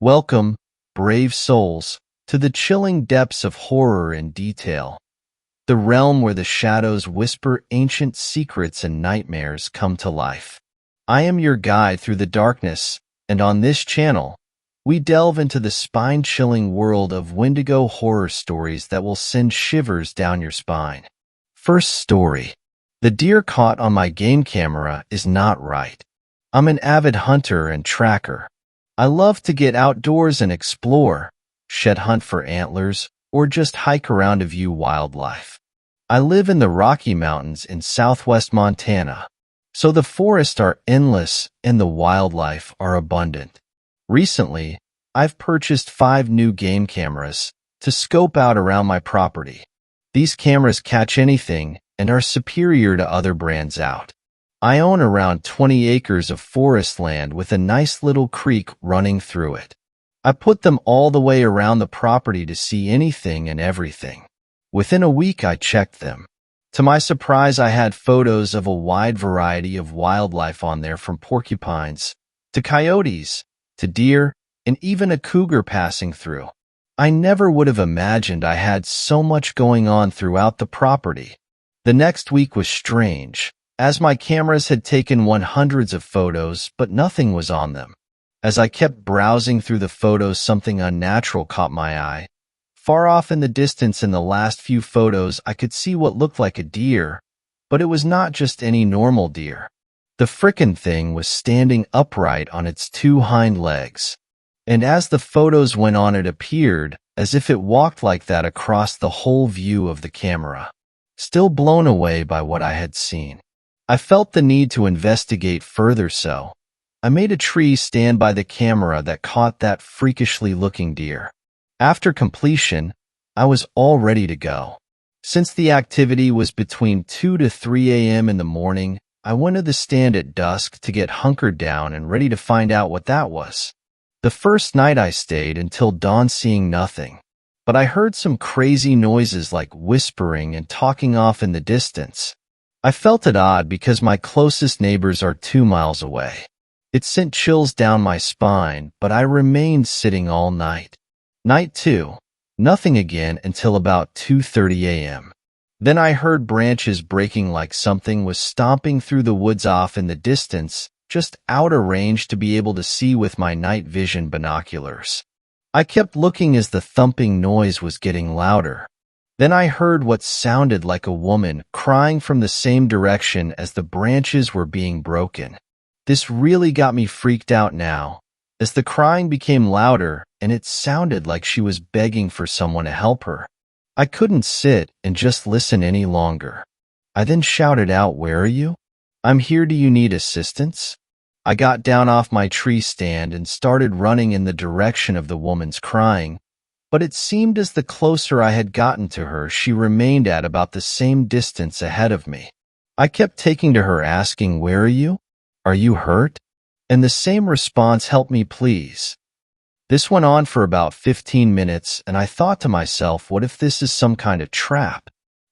Welcome, brave souls, to the chilling depths of horror and detail, the realm where the shadows whisper ancient secrets and nightmares come to life. I am your guide through the darkness, and on this channel, we delve into the spine-chilling world of Wendigo horror stories that will send shivers down your spine. First story. The deer caught on my game camera is not right. I'm an avid hunter and tracker. I love to get outdoors and explore, shed hunt for antlers, or just hike around to view wildlife. I live in the Rocky Mountains in southwest Montana, so the forests are endless and the wildlife are abundant. Recently, I've purchased 5 new game cameras to scope out around my property. These cameras catch anything and are superior to other brands out. I own around 20 acres of forest land with a nice little creek running through it. I put them all the way around the property to see anything and everything. Within a week, I checked them. To my surprise, I had photos of a wide variety of wildlife on there, from porcupines to coyotes to deer and even a cougar passing through. I never would have imagined I had so much going on throughout the property. The next week was strange, as my cameras had taken hundreds of photos, but nothing was on them. As I kept browsing through the photos, something unnatural caught my eye. Far off in the distance in the last few photos, I could see what looked like a deer, but it was not just any normal deer. The frickin' thing was standing upright on its 2 hind legs. And as the photos went on, it appeared as if it walked like that across the whole view of the camera. Still blown away by what I had seen, I felt the need to investigate further, so I made a tree stand by the camera that caught that freakishly looking deer. After completion, I was all ready to go. Since the activity was between 2 to 3 a.m. in the morning, I went to the stand at dusk to get hunkered down and ready to find out what that was. The first night I stayed until dawn, seeing nothing, but I heard some crazy noises like whispering and talking off in the distance. I felt it odd because my closest neighbors are 2 miles away. It sent chills down my spine, but I remained sitting all night. Night 2, nothing again until about 2:30 a.m. Then I heard branches breaking, like something was stomping through the woods off in the distance, just out of range to be able to see with my night vision binoculars. I kept looking as the thumping noise was getting louder. Then I heard what sounded like a woman crying from the same direction as the branches were being broken. This really got me freaked out now, as the crying became louder and it sounded like she was begging for someone to help her. I couldn't sit and just listen any longer. I then shouted out, "Where are you? I'm here. Do you need assistance?" I got down off my tree stand and started running in the direction of the woman's crying, but it seemed as the closer I had gotten to her, she remained at about the same distance ahead of me. I kept taking to her, asking, "Where are you? Are you hurt?" And the same response, "Help me, please." This went on for about 15 minutes, and I thought to myself, what if this is some kind of trap?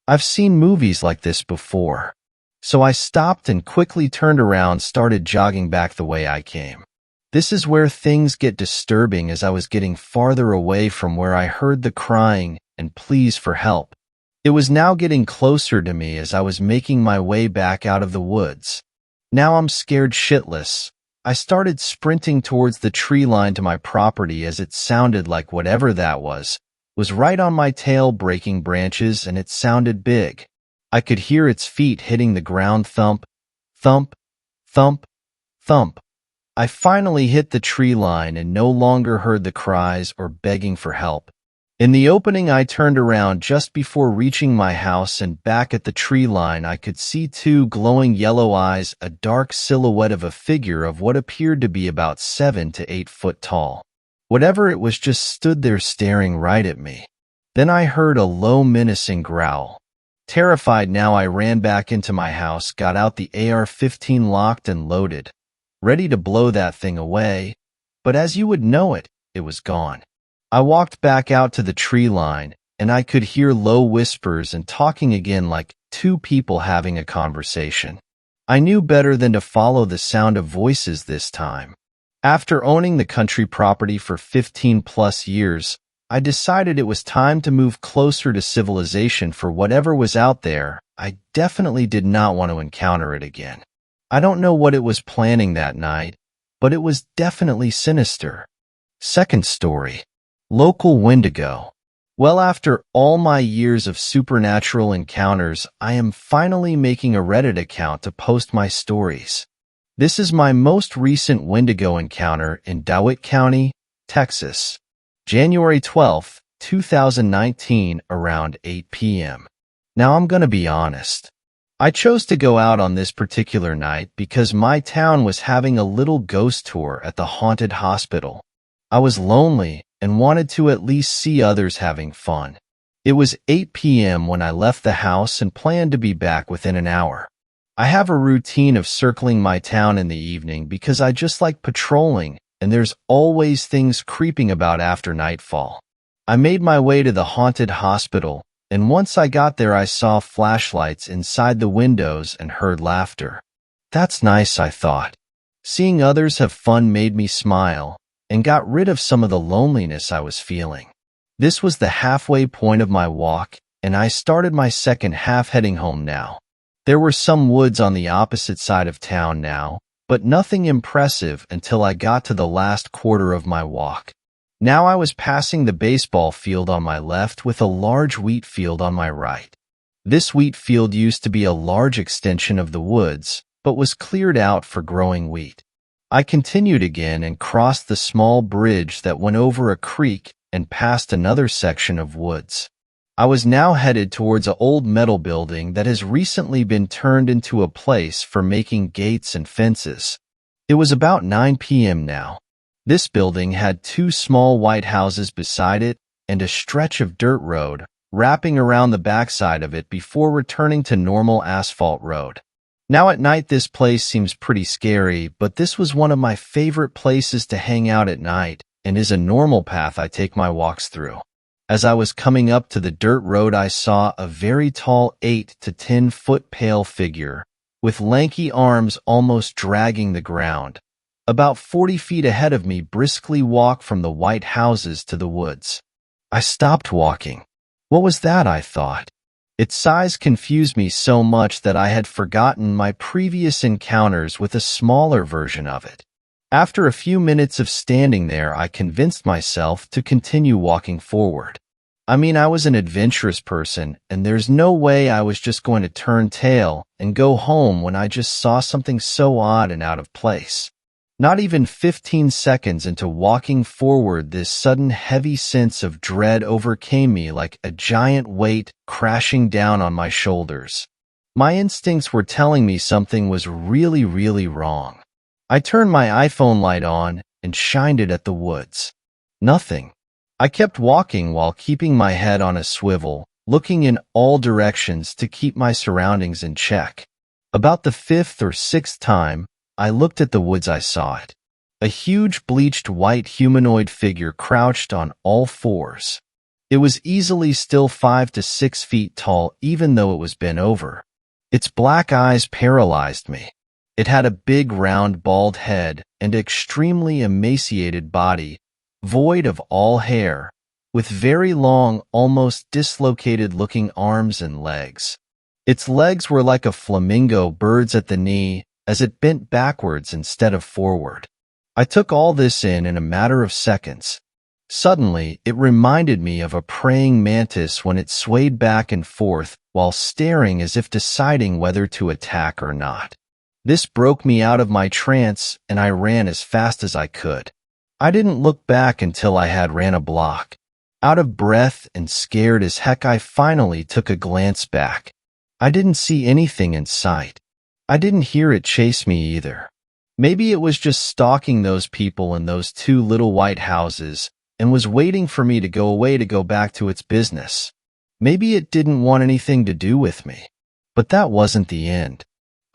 I've seen movies like this before. So I stopped and quickly turned around, started jogging back the way I came. This is where things get disturbing, as I was getting farther away from where I heard the crying and pleas for help. It was now getting closer to me as I was making my way back out of the woods. Now I'm scared shitless. I started sprinting towards the tree line to my property, as it sounded like whatever that was right on my tail, breaking branches, and it sounded big. I could hear its feet hitting the ground, thump, thump, thump, thump. I finally hit the tree line and no longer heard the cries or begging for help. In the opening, I turned around just before reaching my house, and back at the tree line I could see 2 glowing yellow eyes, a dark silhouette of a figure of what appeared to be about 7 to 8 foot tall. Whatever it was just stood there staring right at me. Then I heard a low, menacing growl. Terrified now, I ran back into my house, got out the AR-15, locked and loaded, ready to blow that thing away, but as you would know it, it was gone. I walked back out to the tree line, and I could hear low whispers and talking again, like 2 people having a conversation. I knew better than to follow the sound of voices this time. After owning the country property for 15 plus years, I decided it was time to move closer to civilization for whatever was out there. I definitely did not want to encounter it again. I don't know what it was planning that night, but it was definitely sinister. Second story. Local Wendigo. Well, after all my years of supernatural encounters, I am finally making a Reddit account to post my stories. This is my most recent Wendigo encounter in DeWitt County, Texas. January 12th, 2019, around 8 p.m. Now I'm gonna be honest. I chose to go out on this particular night because my town was having a little ghost tour at the haunted hospital. I was lonely and wanted to at least see others having fun. It was 8 p.m. when I left the house and planned to be back within an hour. I have a routine of circling my town in the evening because I just like patrolling, and there's always things creeping about after nightfall. I made my way to the haunted hospital, and once I got there I saw flashlights inside the windows and heard laughter. That's nice, I thought. Seeing others have fun made me smile, and got rid of some of the loneliness I was feeling. This was the halfway point of my walk, and I started my second half heading home now. There were some woods on the opposite side of town now, but nothing impressive until I got to the last quarter of my walk. Now I was passing the baseball field on my left with a large wheat field on my right. This wheat field used to be a large extension of the woods, but was cleared out for growing wheat. I continued again and crossed the small bridge that went over a creek and past another section of woods. I was now headed towards an old metal building that has recently been turned into a place for making gates and fences. It was about 9 p.m. now. This building had two small white houses beside it and a stretch of dirt road wrapping around the backside of it before returning to normal asphalt road. Now at night this place seems pretty scary, but this was one of my favorite places to hang out at night and is a normal path I take my walks through. As I was coming up to the dirt road, I saw a very tall 8 to 10 foot pale figure with lanky arms almost dragging the ground. About 40 feet ahead of me briskly walk from the white houses to the woods. I stopped walking. What was that, I thought. Its size confused me so much that I had forgotten my previous encounters with a smaller version of it. After a few minutes of standing there, I convinced myself to continue walking forward. I mean, I was an adventurous person, and there's no way I was just going to turn tail and go home when I just saw something so odd and out of place. Not even 15 seconds into walking forward, this sudden heavy sense of dread overcame me like a giant weight crashing down on my shoulders. My instincts were telling me something was really, really wrong. I turned my iPhone light on and shined it at the woods. Nothing. I kept walking while keeping my head on a swivel, looking in all directions to keep my surroundings in check. About the 5th or 6th time I looked at the woods, I saw it. A huge bleached white humanoid figure crouched on all fours. It was easily still 5 to 6 feet tall even though it was bent over. Its black eyes paralyzed me. It had a big round bald head and extremely emaciated body, void of all hair, with very long, almost dislocated-looking arms and legs. Its legs were like a flamingo bird's at the knee, as it bent backwards instead of forward. I took all this in a matter of seconds. Suddenly, it reminded me of a praying mantis when it swayed back and forth while staring as if deciding whether to attack or not. This broke me out of my trance, and I ran as fast as I could. I didn't look back until I had ran a block. Out of breath and scared as heck, I finally took a glance back. I didn't see anything in sight. I didn't hear it chase me either. Maybe it was just stalking those people in those two little white houses and was waiting for me to go away to go back to its business. Maybe it didn't want anything to do with me. But that wasn't the end.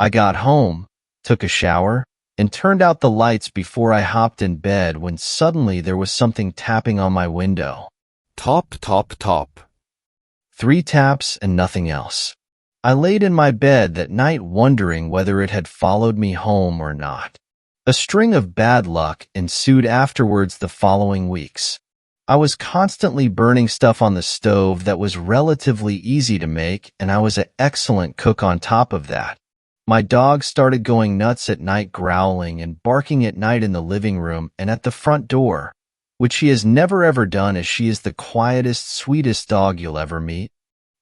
I got home, took a shower, and turned out the lights before I hopped in bed when suddenly there was something tapping on my window. Top, top, top. 3 taps and nothing else. I laid in my bed that night wondering whether it had followed me home or not. A string of bad luck ensued afterwards the following weeks. I was constantly burning stuff on the stove that was relatively easy to make, and I was an excellent cook on top of that. My dog started going nuts at night, growling and barking at night in the living room and at the front door, which she has never ever done, as she is the quietest, sweetest dog you'll ever meet.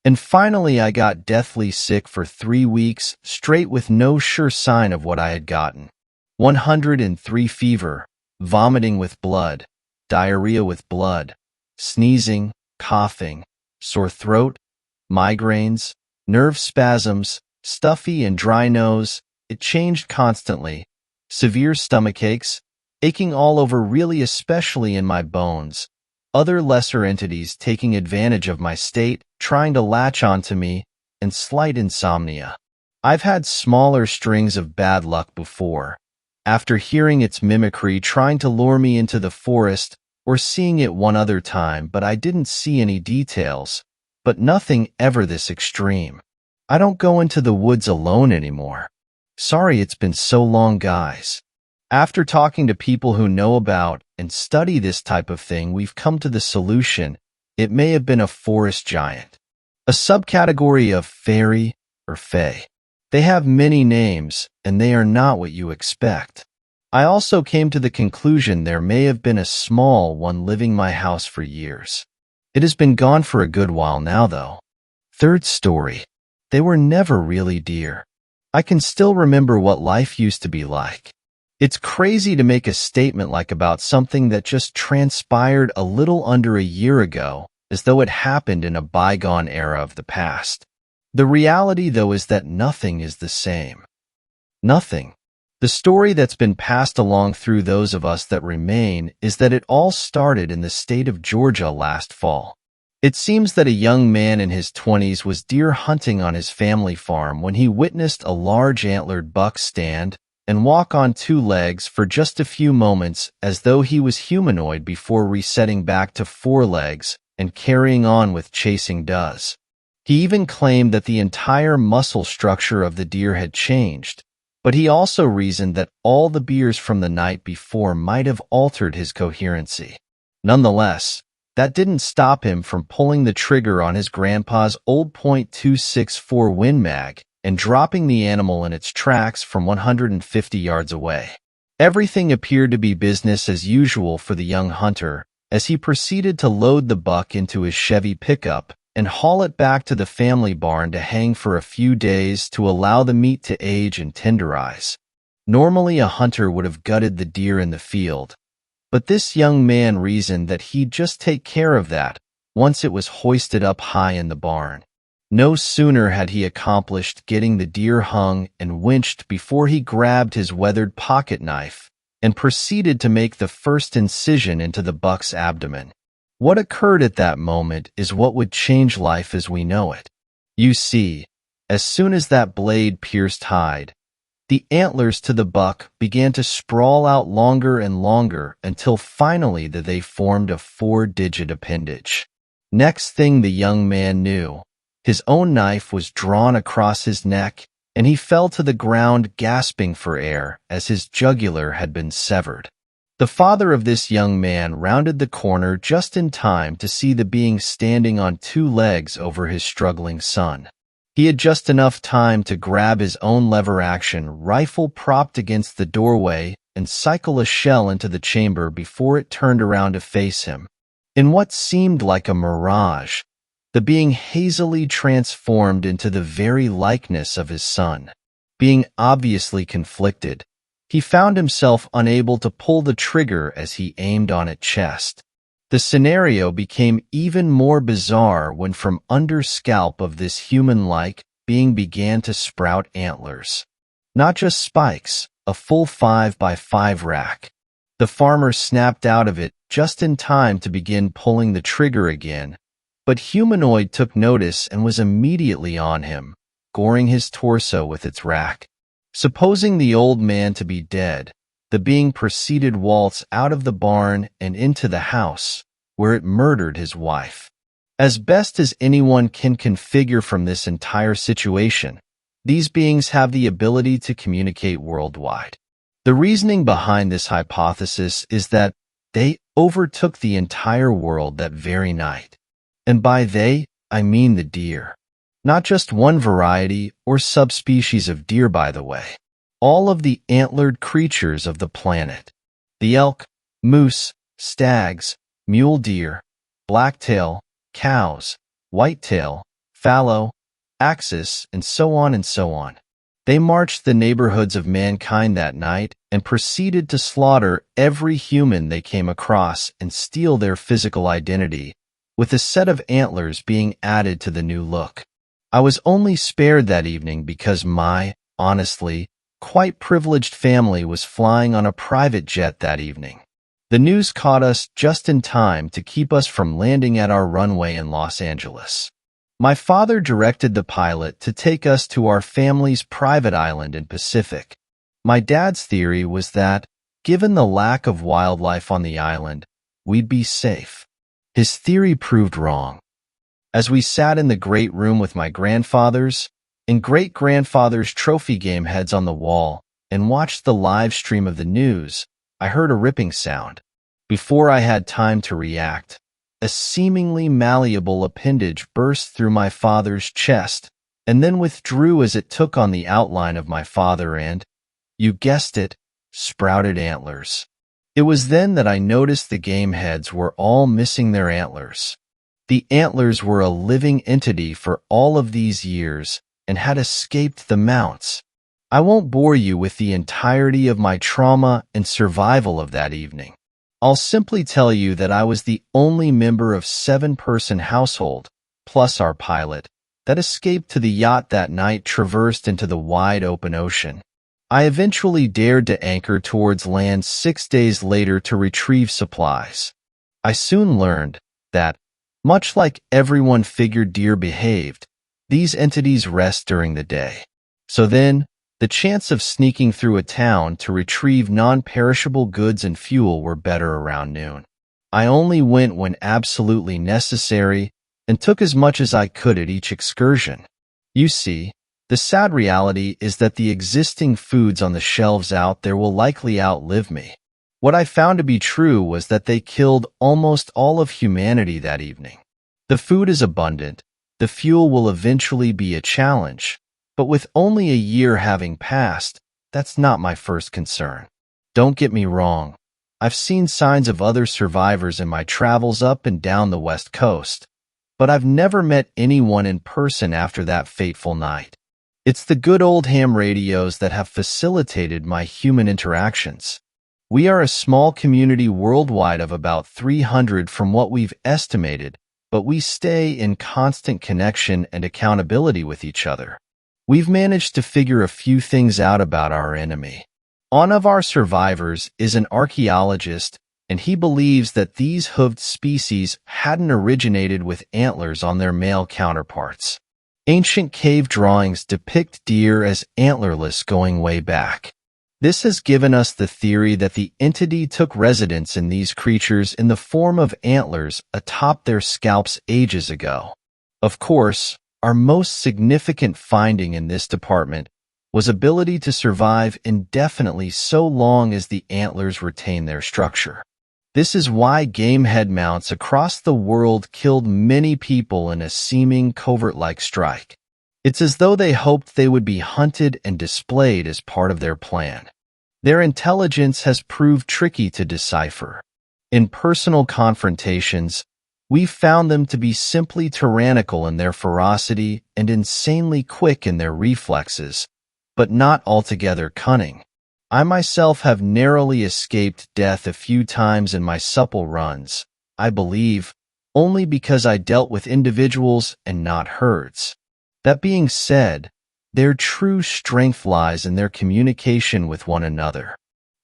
And finally, I got deathly sick for 3 weeks straight with no sure sign of what I had gotten. 103 fever, vomiting with blood, diarrhea with blood, sneezing, coughing, sore throat, migraines, nerve spasms, stuffy and dry nose. It changed constantly. Severe stomach aches, aching all over, really especially in my bones. Other lesser entities taking advantage of my state, trying to latch onto me, and slight insomnia. I've had smaller strings of bad luck before. After hearing its mimicry trying to lure me into the forest, or seeing it one other time, but I didn't see any details, but nothing ever this extreme. I don't go into the woods alone anymore. Sorry it's been so long, guys. After talking to people who know about and study this type of thing, we've come to the solution. It may have been a forest giant, a subcategory of fairy or fae. They have many names, and they are not what you expect. I also came to the conclusion there may have been a small one living my house for years. It has been gone for a good while now, though. Third story. They were never really deer. I can still remember what life used to be like. It's crazy to make a statement like about something that just transpired a little under a year ago, as though it happened in a bygone era of the past. The reality, though, is that nothing is the same. Nothing. The story that's been passed along through those of us that remain is that it all started in the state of Georgia last fall. It seems that a young man in his 20s was deer hunting on his family farm when he witnessed a large antlered buck stand and walk on 2 legs for just a few moments, as though he was humanoid, before resetting back to 4 legs and carrying on with chasing does. He even claimed that the entire muscle structure of the deer had changed, but he also reasoned that all the beers from the night before might have altered his coherency. Nonetheless, that didn't stop him from pulling the trigger on his grandpa's old .264 Win Mag and dropping the animal in its tracks from 150 yards away. Everything appeared to be business as usual for the young hunter as he proceeded to load the buck into his Chevy pickup and haul it back to the family barn to hang for a few days to allow the meat to age and tenderize. Normally, a hunter would have gutted the deer in the field, but this young man reasoned that he'd just take care of that once it was hoisted up high in the barn. No sooner had he accomplished getting the deer hung and winched before he grabbed his weathered pocket knife and proceeded to make the first incision into the buck's abdomen. What occurred at that moment is what would change life as we know it. You see, as soon as that blade pierced hide, the antlers to the buck began to sprawl out longer and longer until finally they formed a 4-digit appendage. Next thing the young man knew, his own knife was drawn across his neck, and he fell to the ground gasping for air as his jugular had been severed. The father of this young man rounded the corner just in time to see the being standing on 2 legs over his struggling son. He had just enough time to grab his own lever-action rifle propped against the doorway and cycle a shell into the chamber before it turned around to face him. In what seemed like a mirage, the being hazily transformed into the very likeness of his son. Being obviously conflicted, he found himself unable to pull the trigger as he aimed on its chest. The scenario became even more bizarre when from under scalp of this human-like being began to sprout antlers. Not just spikes, a full 5x5 rack. The farmer snapped out of it just in time to begin pulling the trigger again, but Humanoid took notice and was immediately on him, goring his torso with its rack. Supposing the old man to be dead, the being proceeded waltz out of the barn and into the house, where it murdered his wife. As best as anyone can configure from this entire situation, these beings have the ability to communicate worldwide. The reasoning behind this hypothesis is that they overtook the entire world that very night. And by they, I mean the deer. Not just one variety or subspecies of deer, by the way. All of the antlered creatures of the planet. The elk, moose, stags, mule deer, blacktail, cows, whitetail, fallow, axis, and so on and so on. They marched the neighborhoods of mankind that night and proceeded to slaughter every human they came across and steal their physical identity, with a set of antlers being added to the new look. I was only spared that evening because my, honestly, quite privileged family was flying on a private jet that evening. The news caught us just in time to keep us from landing at our runway in Los Angeles. My father directed the pilot to take us to our family's private island in Pacific. My dad's theory was that, given the lack of wildlife on the island, we'd be safe. His theory proved wrong. As we sat in the great room with my grandfathers and great-grandfather's trophy game heads on the wall and watched the live stream of the news, I heard a ripping sound. Before I had time to react, a seemingly malleable appendage burst through my father's chest and then withdrew as it took on the outline of my father and, you guessed it, sprouted antlers. It was then that I noticed the game heads were all missing their antlers. The antlers were a living entity for all of these years and had escaped the mounts. I won't bore you with the entirety of my trauma and survival of that evening. I'll simply tell you that I was the only member of 7-person household, plus our pilot, that escaped to the yacht that night traversed into the wide open ocean. I eventually dared to anchor towards land 6 days later to retrieve supplies. I soon learned that, much like everyone figured deer behaved, these entities rest during the day. So then, the chance of sneaking through a town to retrieve non-perishable goods and fuel were better around noon. I only went when absolutely necessary and took as much as I could at each excursion. You see, the sad reality is that the existing foods on the shelves out there will likely outlive me. What I found to be true was that they killed almost all of humanity that evening. The food is abundant, the fuel will eventually be a challenge, but with only a year having passed, that's not my first concern. Don't get me wrong, I've seen signs of other survivors in my travels up and down the West Coast, but I've never met anyone in person after that fateful night. It's the good old ham radios that have facilitated my human interactions. We are a small community worldwide of about 300 from what we've estimated, but we stay in constant connection and accountability with each other. We've managed to figure a few things out about our enemy. One of our survivors is an archaeologist, and he believes that these hoofed species hadn't originated with antlers on their male counterparts. Ancient cave drawings depict deer as antlerless going way back. This has given us the theory that the entity took residence in these creatures in the form of antlers atop their scalps ages ago. Of course, our most significant finding in this department was ability to survive indefinitely so long as the antlers retain their structure. This is why game head mounts across the world killed many people in a seeming covert-like strike. It's as though they hoped they would be hunted and displayed as part of their plan. Their intelligence has proved tricky to decipher. In personal confrontations, we've found them to be simply tyrannical in their ferocity and insanely quick in their reflexes, but not altogether cunning. I myself have narrowly escaped death a few times in my supple runs, I believe, only because I dealt with individuals and not herds. That being said, their true strength lies in their communication with one another.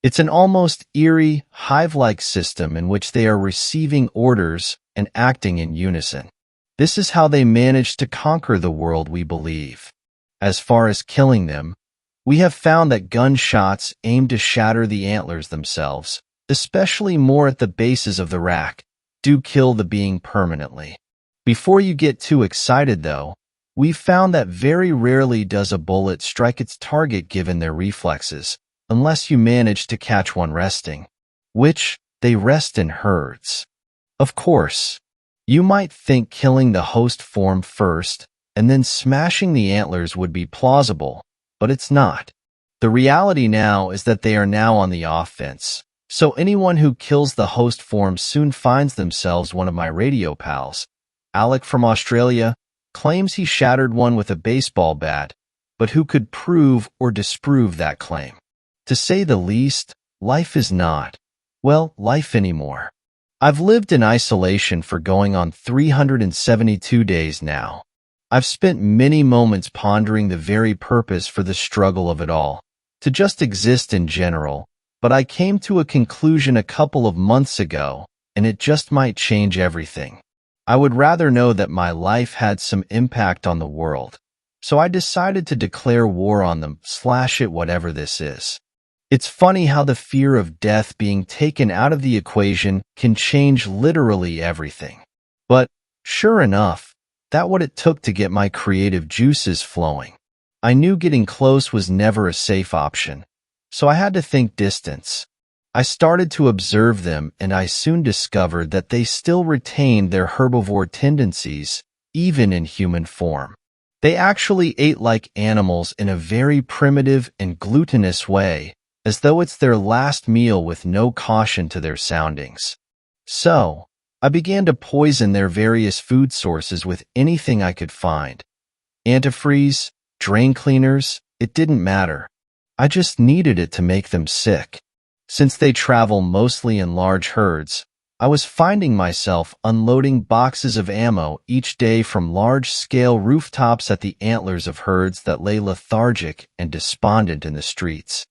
It's an almost eerie, hive-like system in which they are receiving orders and acting in unison. This is how they manage to conquer the world, we believe. As far as killing them, we have found that gunshots aimed to shatter the antlers themselves, especially more at the bases of the rack, do kill the being permanently. Before you get too excited, though, we've found that very rarely does a bullet strike its target given their reflexes, unless you manage to catch one resting, which they rest in herds. Of course, you might think killing the host form first and then smashing the antlers would be plausible, but it's not. The reality now is that they are now on the offense, so anyone who kills the host form soon finds themselves one of my radio pals. Alec from Australia claims he shattered one with a baseball bat, but who could prove or disprove that claim? To say the least, life is not, well, life anymore. I've lived in isolation for going on 372 days now. I've spent many moments pondering the very purpose for the struggle of it all, to just exist in general, but I came to a conclusion a couple of months ago, and it just might change everything. I would rather know that my life had some impact on the world, so I decided to declare war on them, slash it, whatever this is. It's funny how the fear of death being taken out of the equation can change literally everything. But, sure enough, that's what it took to get my creative juices flowing. I knew getting close was never a safe option, so I had to think distance. I started to observe them, and I soon discovered that they still retained their herbivore tendencies, even in human form. They actually ate like animals in a very primitive and glutinous way, as though it's their last meal with no caution to their soundings. So, I began to poison their various food sources with anything I could find. Antifreeze, drain cleaners, it didn't matter. I just needed it to make them sick. Since they travel mostly in large herds, I was finding myself unloading boxes of ammo each day from large-scale rooftops at the antlers of herds that lay lethargic and despondent in the streets.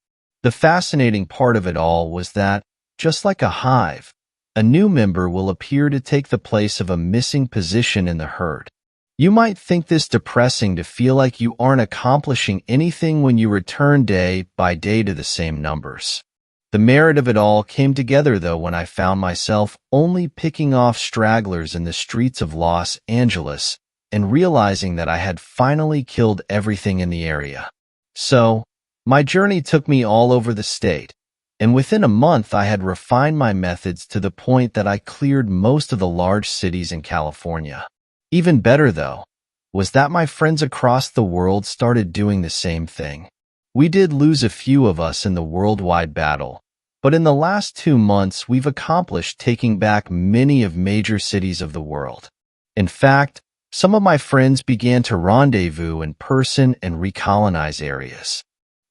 The fascinating part of it all was that, just like a hive, a new member will appear to take the place of a missing position in the herd. You might think this depressing to feel like you aren't accomplishing anything when you return day by day to the same numbers. The merit of it all came together, though, when I found myself only picking off stragglers in the streets of Los Angeles and realizing that I had finally killed everything in the area. So, my journey took me all over the state, and within a month I had refined my methods to the point that I cleared most of the large cities in California. Even better, though, was that my friends across the world started doing the same thing. We did lose a few of us in the worldwide battle, but in the last 2 months we've accomplished taking back many of major cities of the world. In fact, some of my friends began to rendezvous in person and recolonize areas.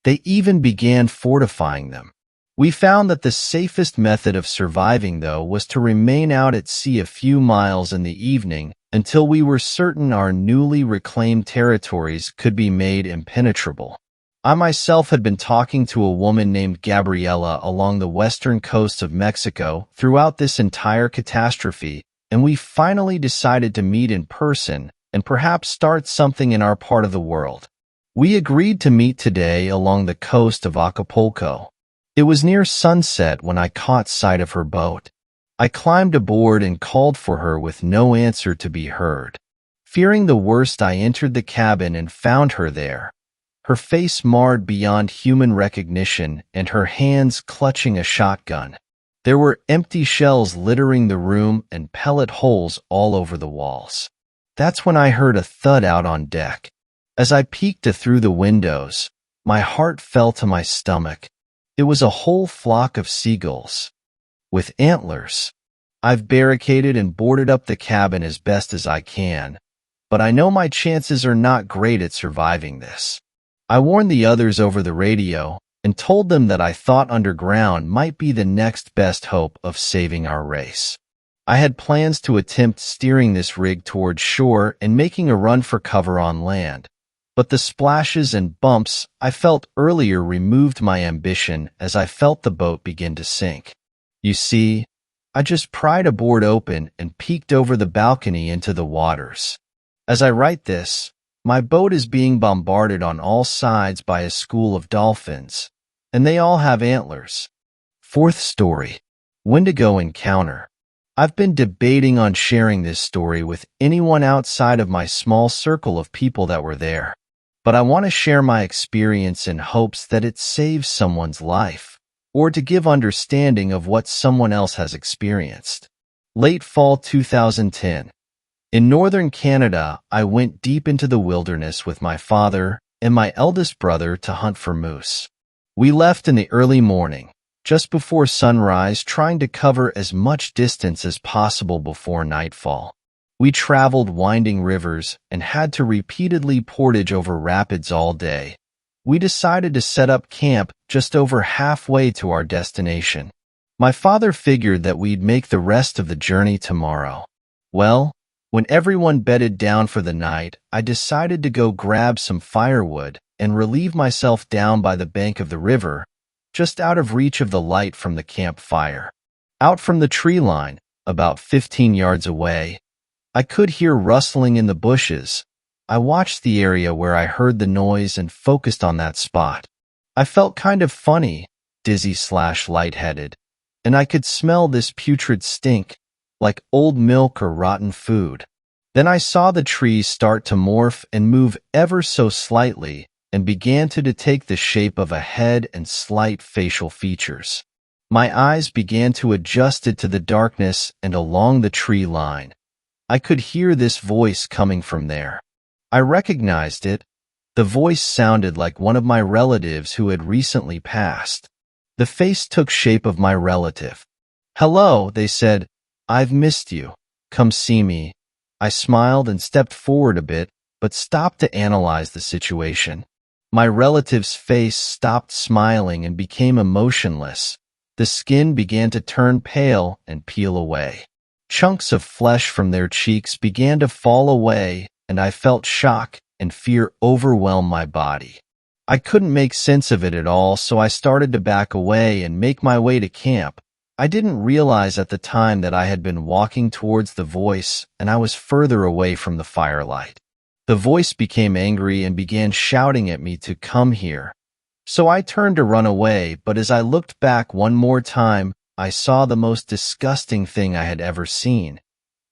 They even began fortifying them. We found that the safest method of surviving, though, was to remain out at sea a few miles in the evening until we were certain our newly reclaimed territories could be made impenetrable. I myself had been talking to a woman named Gabriela along the western coast of Mexico throughout this entire catastrophe, and we finally decided to meet in person and perhaps start something in our part of the world. We agreed to meet today along the coast of Acapulco. It was near sunset when I caught sight of her boat. I climbed aboard and called for her with no answer to be heard. Fearing the worst, I entered the cabin and found her there, her face marred beyond human recognition and her hands clutching a shotgun. There were empty shells littering the room and pellet holes all over the walls. That's when I heard a thud out on deck. As I peeked through the windows, my heart fell to my stomach. It was a whole flock of seagulls with antlers. I've barricaded and boarded up the cabin as best as I can, but I know my chances are not great at surviving this. I warned the others over the radio and told them that I thought underground might be the next best hope of saving our race. I had plans to attempt steering this rig towards shore and making a run for cover on land, but the splashes and bumps I felt earlier removed my ambition as I felt the boat begin to sink. You see, I just pried a board open and peeked over the balcony into the waters. As I write this, my boat is being bombarded on all sides by a school of dolphins, and they all have antlers. Fourth story, Wendigo encounter. I've been debating on sharing this story with anyone outside of my small circle of people that were there. but I want to share my experience in hopes that it saves someone's life, or to give understanding of what someone else has experienced. Late fall 2010. In northern Canada, I went deep into the wilderness with my father and my eldest brother to hunt for moose. We left in the early morning, just before sunrise, trying to cover as much distance as possible before nightfall. We traveled winding rivers and had to repeatedly portage over rapids all day. We decided to set up camp just over halfway to our destination. My father figured that we'd make the rest of the journey tomorrow. Well, when everyone bedded down for the night, I decided to go grab some firewood and relieve myself down by the bank of the river, just out of reach of the light from the campfire. Out from the tree line, about 15 yards away, I could hear rustling in the bushes. I watched the area where I heard the noise and focused on that spot. I felt kind of funny, dizzy/lightheaded, and I could smell this putrid stink, like old milk or rotten food. Then I saw the trees start to morph and move ever so slightly and began to take the shape of a head and slight facial features. My eyes began to adjust to the darkness and along the tree line. I could hear this voice coming from there. I recognized it. The voice sounded like one of my relatives who had recently passed. The face took shape of my relative. "Hello," they said. "I've missed you. Come see me." I smiled and stepped forward a bit, but stopped to analyze the situation. My relative's face stopped smiling and became emotionless. The skin began to turn pale and peel away. Chunks of flesh from their cheeks began to fall away, and I felt shock and fear overwhelm my body. I couldn't make sense of it at all, so I started to back away and make my way to camp. I didn't realize at the time that I had been walking towards the voice and I was further away from the firelight. The voice became angry and began shouting at me to come here. So I turned to run away, but as I looked back one more time, I saw the most disgusting thing I had ever seen.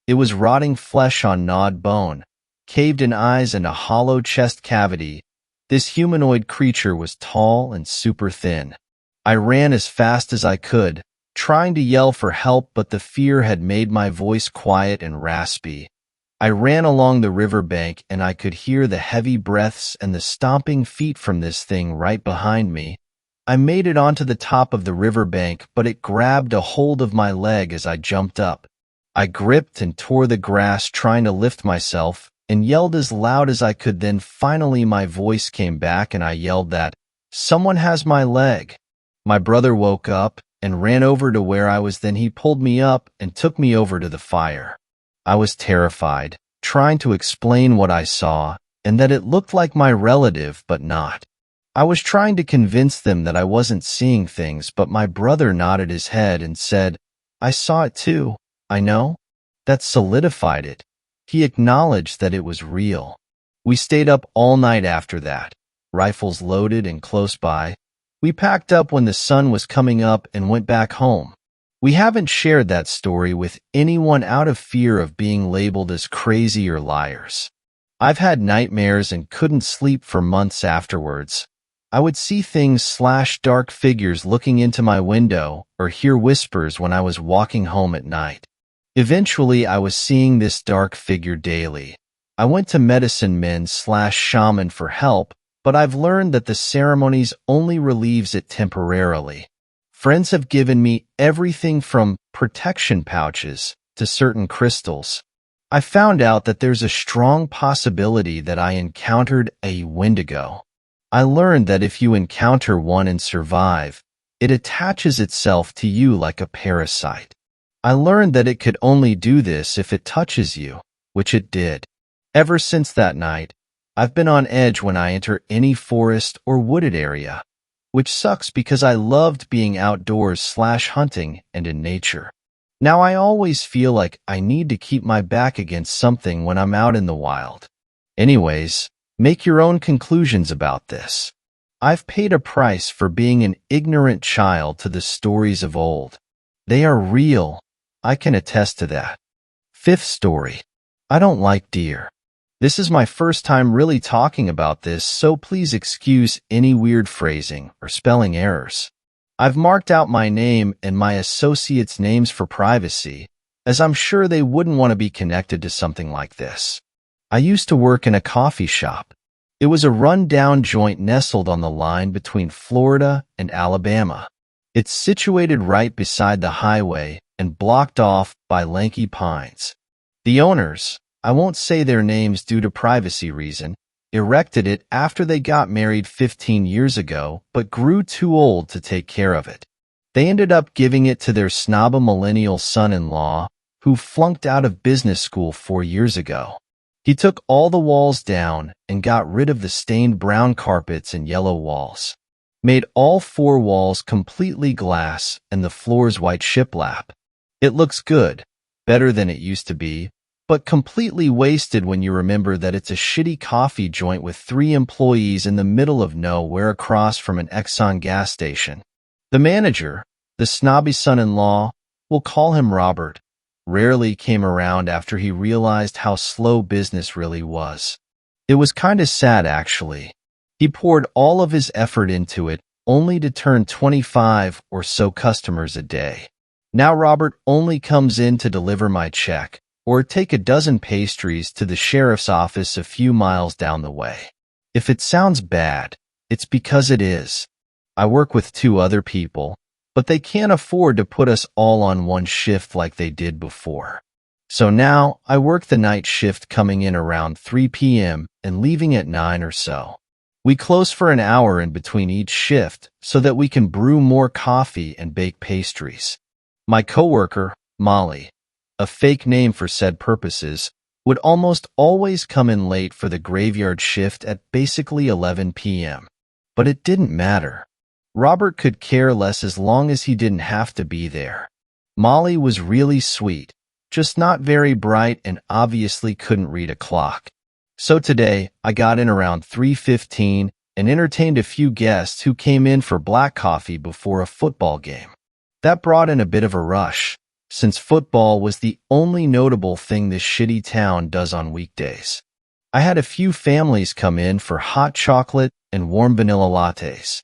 It was rotting flesh on gnawed bone, caved-in eyes and a hollow chest cavity. This humanoid creature was tall and super thin. I ran as fast as I could, trying to yell for help, but the fear had made my voice quiet and raspy. I ran along the riverbank and I could hear the heavy breaths and the stomping feet from this thing right behind me. I made it onto the top of the riverbank, but it grabbed a hold of my leg as I jumped up. I gripped and tore the grass trying to lift myself and yelled as loud as I could. Then finally my voice came back and I yelled that, "Someone has my leg." My brother woke up and ran over to where I was. Then he pulled me up and took me over to the fire. I was terrified, trying to explain what I saw and that it looked like my relative but not. I was trying to convince them that I wasn't seeing things, but my brother nodded his head and said, "I saw it too. I know." That solidified it. He acknowledged that it was real. We stayed up all night after that, rifles loaded and close by. We packed up when the sun was coming up and went back home. We haven't shared that story with anyone out of fear of being labeled as crazy or liars. I've had nightmares and couldn't sleep for months afterwards. I would see things/dark figures looking into my window or hear whispers when I was walking home at night. Eventually, I was seeing this dark figure daily. I went to medicine men/shaman for help, but I've learned that the ceremonies only relieves it temporarily. Friends have given me everything from protection pouches to certain crystals. I found out that there's a strong possibility that I encountered a Wendigo. I learned that if you encounter one and survive, it attaches itself to you like a parasite. I learned that it could only do this if it touches you, which it did. Ever since that night, I've been on edge when I enter any forest or wooded area, which sucks because I loved being outdoors/hunting and in nature. Now I always feel like I need to keep my back against something when I'm out in the wild. Anyways, make your own conclusions about this. I've paid a price for being an ignorant child to the stories of old. They are real. I can attest to that. Fifth story. I don't like deer. This is my first time really talking about this, so please excuse any weird phrasing or spelling errors. I've marked out my name and my associates' names for privacy, as I'm sure they wouldn't want to be connected to something like this. I used to work in a coffee shop. It was a run-down joint nestled on the line between Florida and Alabama. It's situated right beside the highway and blocked off by lanky pines. The owners, I won't say their names due to privacy reason, erected it after they got married 15 years ago but grew too old to take care of it. They ended up giving it to their snobba millennial son-in-law, who flunked out of business school 4 years ago. He took all the walls down and got rid of the stained brown carpets and yellow walls. Made all 4 walls completely glass and the floors white shiplap. It looks good, better than it used to be, but completely wasted when you remember that it's a shitty coffee joint with 3 employees in the middle of nowhere across from an Exxon gas station. The manager, the snobby son-in-law, we'll call him Robert, rarely came around after he realized how slow business really was. It was kinda sad, actually. He poured all of his effort into it, only to turn 25 or so customers a day. Now Robert only comes in to deliver my check, or take a dozen pastries to the sheriff's office a few miles down the way. If it sounds bad, it's because it is. I work with 2 other people, but they can't afford to put us all on one shift like they did before. So now I work the night shift, coming in around 3 p.m. and leaving at 9 or so. We close for an hour in between each shift so that we can brew more coffee and bake pastries. My coworker, Molly, a fake name for said purposes, would almost always come in late for the graveyard shift at basically 11 p.m. But it didn't matter. Robert could care less as long as he didn't have to be there. Molly was really sweet, just not very bright and obviously couldn't read a clock. So today, I got in around 3:15 and entertained a few guests who came in for black coffee before a football game. That brought in a bit of a rush, since football was the only notable thing this shitty town does on weekdays. I had a few families come in for hot chocolate and warm vanilla lattes.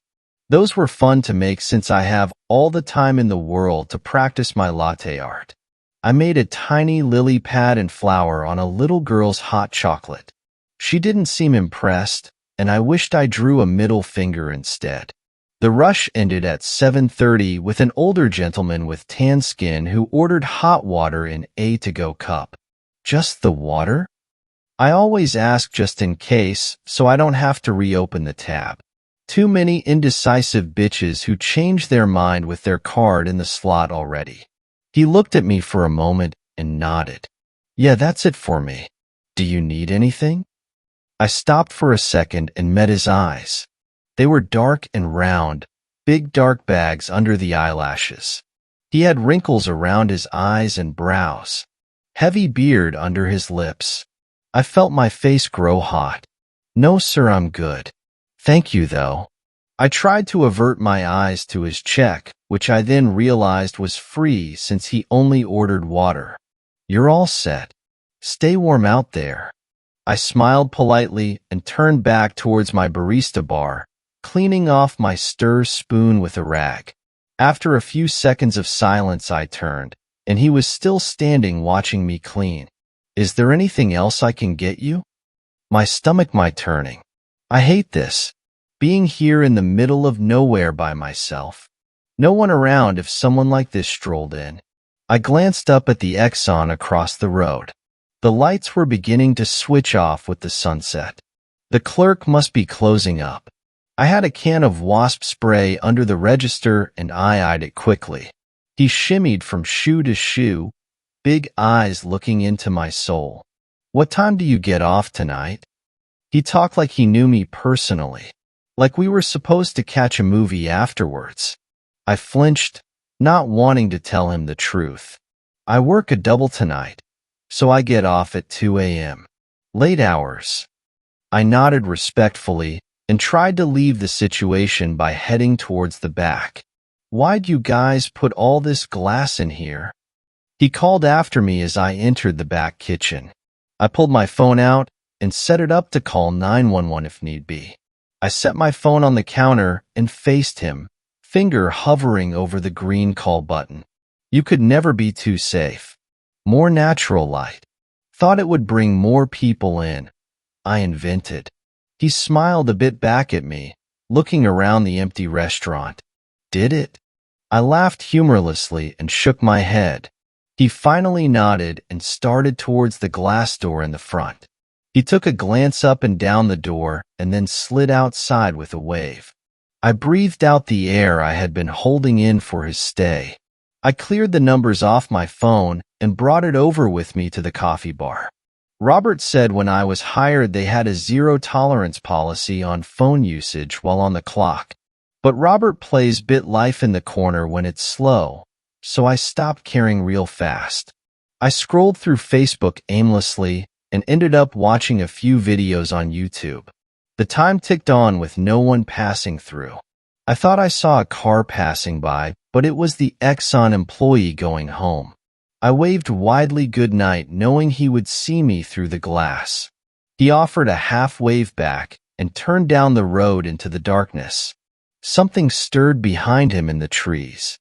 Those were fun to make since I have all the time in the world to practice my latte art. I made a tiny lily pad and flower on a little girl's hot chocolate. She didn't seem impressed, and I wished I drew a middle finger instead. The rush ended at 7:30 with an older gentleman with tan skin who ordered hot water in a to-go cup. Just the water? I always ask just in case, so I don't have to reopen the tab. Too many indecisive bitches who change their mind with their card in the slot already. He looked at me for a moment and nodded. Yeah, that's it for me. Do you need anything? I stopped for a second and met his eyes. They were dark and round, big dark bags under the eyelashes. He had wrinkles around his eyes and brows, heavy beard under his lips. I felt my face grow hot. No, sir, I'm good. Thank you, though. I tried to avert my eyes to his check, which I then realized was free since he only ordered water. You're all set. Stay warm out there. I smiled politely and turned back towards my barista bar, cleaning off my stir spoon with a rag. After a few seconds of silence, I turned, and he was still standing watching me clean. Is there anything else I can get you? My stomach might turning. I hate this. Being here in the middle of nowhere by myself. No one around if someone like this strolled in. I glanced up at the Exxon across the road. The lights were beginning to switch off with the sunset. The clerk must be closing up. I had a can of wasp spray under the register and I eyed it quickly. He shimmied from shoe to shoe, big eyes looking into my soul. What time do you get off tonight? He talked like he knew me personally, like we were supposed to catch a movie afterwards. I flinched, not wanting to tell him the truth. I work a double tonight, so I get off at 2 a.m. Late hours. I nodded respectfully and tried to leave the situation by heading towards the back. Why'd you guys put all this glass in here? He called after me as I entered the back kitchen. I pulled my phone out and set it up to call 911 if need be. I set my phone on the counter and faced him, finger hovering over the green call button. You could never be too safe. More natural light. Thought it would bring more people in. I invented. He smiled a bit back at me, looking around the empty restaurant. Did it? I laughed humorlessly and shook my head. He finally nodded and started towards the glass door in the front. He took a glance up and down the door and then slid outside with a wave. I breathed out the air I had been holding in for his stay. I cleared the numbers off my phone and brought it over with me to the coffee bar. Robert said when I was hired they had a zero-tolerance policy on phone usage while on the clock. But Robert plays bit life in the corner when it's slow, so I stopped caring real fast. I scrolled through Facebook aimlessly and ended up watching a few videos on YouTube. The time ticked on with no one passing through. I thought I saw a car passing by, but it was the Exxon employee going home. I waved widely goodnight, knowing he would see me through the glass. He offered a half wave back and turned down the road into the darkness. Something stirred behind him in the trees.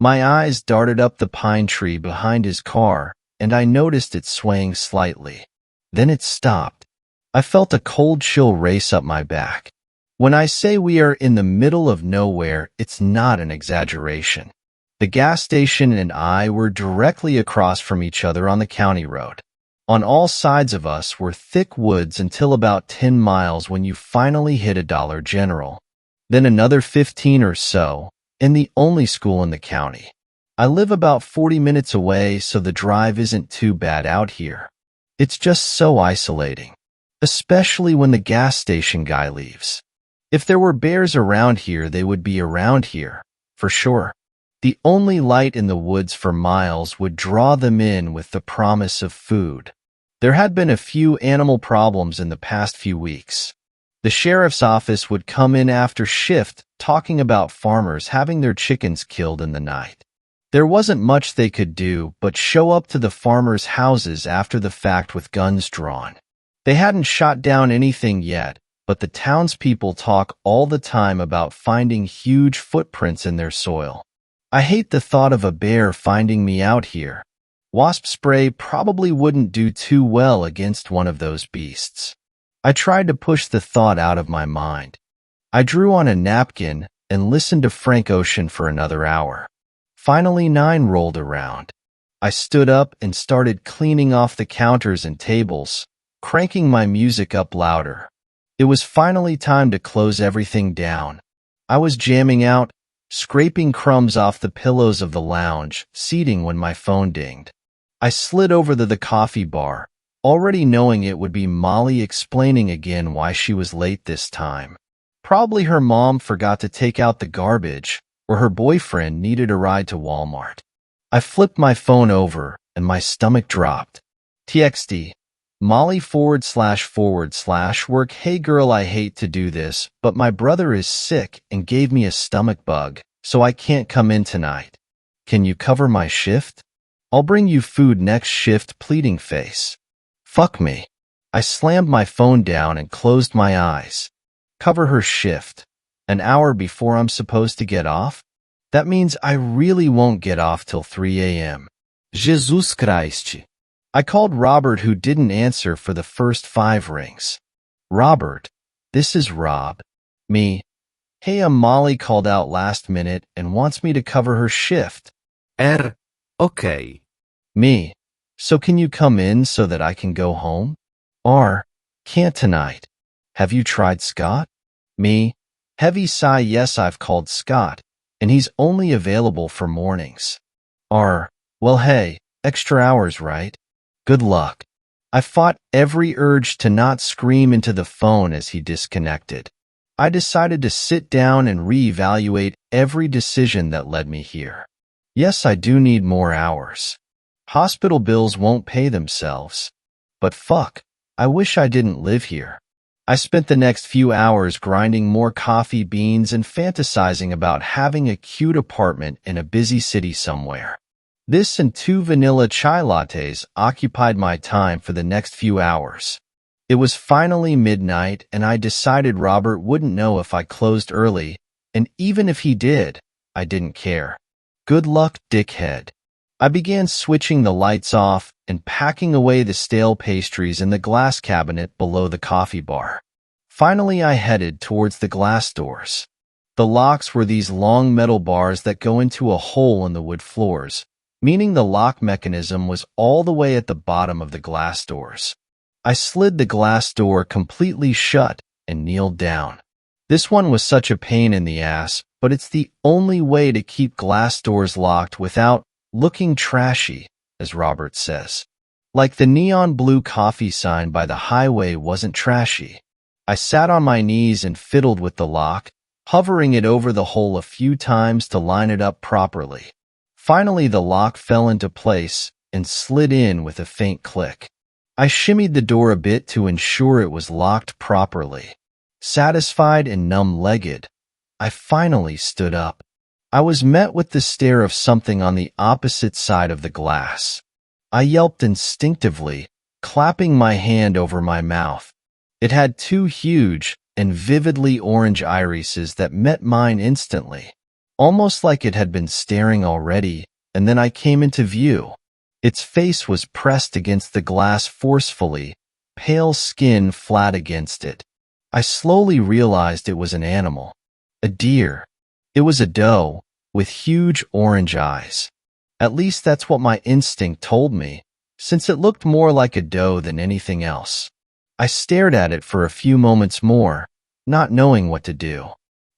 My eyes darted up the pine tree behind his car, and I noticed it swaying slightly. Then it stopped. I felt a cold chill race up my back. When I say we are in the middle of nowhere, it's not an exaggeration. The gas station and I were directly across from each other on the county road. On all sides of us were thick woods until about 10 miles when you finally hit a Dollar General. Then another 15 or so, and the only school in the county. I live about 40 minutes away, so the drive isn't too bad out here. It's just so isolating, especially when the gas station guy leaves. If there were bears around here, they would be around here, for sure. The only light in the woods for miles would draw them in with the promise of food. There had been a few animal problems in the past few weeks. The sheriff's office would come in after shift talking about farmers having their chickens killed in the night. There wasn't much they could do but show up to the farmers' houses after the fact with guns drawn. They hadn't shot down anything yet, but the townspeople talk all the time about finding huge footprints in their soil. I hate the thought of a bear finding me out here. Wasp spray probably wouldn't do too well against one of those beasts. I tried to push the thought out of my mind. I drew on a napkin and listened to Frank Ocean for another hour. Finally, 9 rolled around. I stood up and started cleaning off the counters and tables, cranking my music up louder. It was finally time to close everything down. I was jamming out, scraping crumbs off the pillows of the lounge seating when my phone dinged. I slid over to the coffee bar, already knowing it would be Molly explaining again why she was late this time. Probably her mom forgot to take out the garbage, or her boyfriend needed a ride to Walmart. I flipped my phone over, and my stomach dropped. TXT. Molly // work. Hey girl, I hate to do this, but my brother is sick and gave me a stomach bug, so I can't come in tonight. Can you cover my shift? I'll bring you food next shift. Pleading face. Fuck me. I slammed my phone down and closed my eyes. Cover her shift. An hour before I'm supposed to get off? That means I really won't get off till 3 a.m. Jesus Christ. I called Robert, who didn't answer for the first 5 rings. Robert, this is Rob. Me. Hey, Molly called out last minute and wants me to cover her shift. Okay. Me. So can you come in so that I can go home? Can't tonight. Have you tried Scott? Me. Heavy sigh. Yes, I've called Scott, and he's only available for mornings. Well, hey, extra hours, right? Good luck. I fought every urge to not scream into the phone as he disconnected. I decided to sit down and reevaluate every decision that led me here. Yes, I do need more hours. Hospital bills won't pay themselves. But fuck, I wish I didn't live here. I spent the next few hours grinding more coffee beans and fantasizing about having a cute apartment in a busy city somewhere. This and 2 vanilla chai lattes occupied my time for the next few hours. It was finally midnight, and I decided Robert wouldn't know if I closed early, and even if he did, I didn't care. Good luck, dickhead. I began switching the lights off and packing away the stale pastries in the glass cabinet below the coffee bar. Finally, I headed towards the glass doors. The locks were these long metal bars that go into a hole in the wood floors, meaning the lock mechanism was all the way at the bottom of the glass doors. I slid the glass door completely shut and kneeled down. This one was such a pain in the ass, but it's the only way to keep glass doors locked without looking trashy, as Robert says. Like the neon blue coffee sign by the highway wasn't trashy. I sat on my knees and fiddled with the lock, hovering it over the hole a few times to line it up properly. Finally, the lock fell into place and slid in with a faint click. I shimmied the door a bit to ensure it was locked properly. Satisfied and numb-legged, I finally stood up. I was met with the stare of something on the opposite side of the glass. I yelped instinctively, clapping my hand over my mouth. It had two huge and vividly orange irises that met mine instantly, almost like it had been staring already, and then I came into view. Its face was pressed against the glass forcefully, pale skin flat against it. I slowly realized it was an animal. A deer. It was a doe, with huge orange eyes. At least that's what my instinct told me, since it looked more like a doe than anything else. I stared at it for a few moments more, not knowing what to do.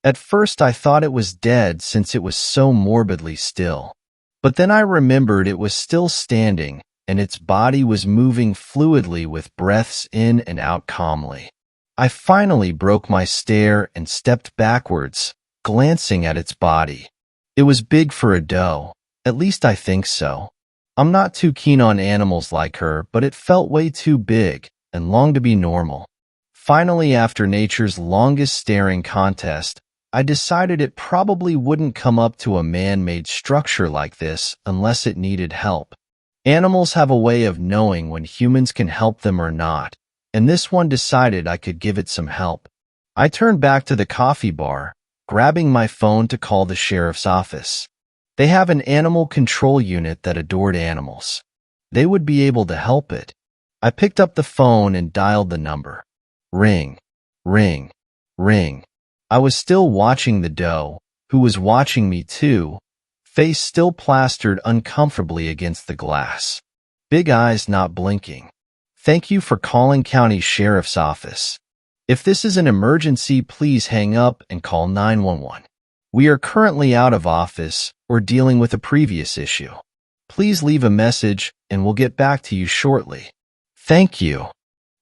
At first I thought it was dead since it was so morbidly still. But then I remembered it was still standing, and its body was moving fluidly with breaths in and out calmly. I finally broke my stare and stepped backwards, glancing at its body. It was big for a doe, at least I think so. I'm not too keen on animals like her, but it felt way too big and long to be normal. Finally, after nature's longest staring contest, I decided it probably wouldn't come up to a man-made structure like this unless it needed help. Animals have a way of knowing when humans can help them or not, and this one decided I could give it some help. I turned back to the coffee bar, grabbing my phone to call the sheriff's office. They have an animal control unit that adored animals. They would be able to help it. I picked up the phone and dialed the number. Ring, ring, ring. I was still watching the doe, who was watching me too, face still plastered uncomfortably against the glass. Big eyes not blinking. Thank you for calling County Sheriff's Office. If this is an emergency, please hang up and call 911. We are currently out of office or dealing with a previous issue. Please leave a message and we'll get back to you shortly. Thank you.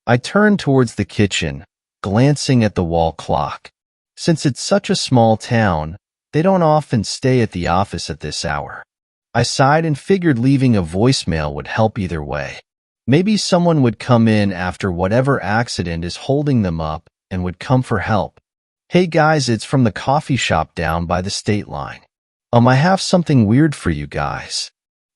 I turned towards the kitchen, glancing at the wall clock. Since it's such a small town, they don't often stay at the office at this hour. I sighed and figured leaving a voicemail would help either way. Maybe someone would come in after whatever accident is holding them up and would come for help. Hey guys, it's from the coffee shop down by the state line. I have something weird for you guys.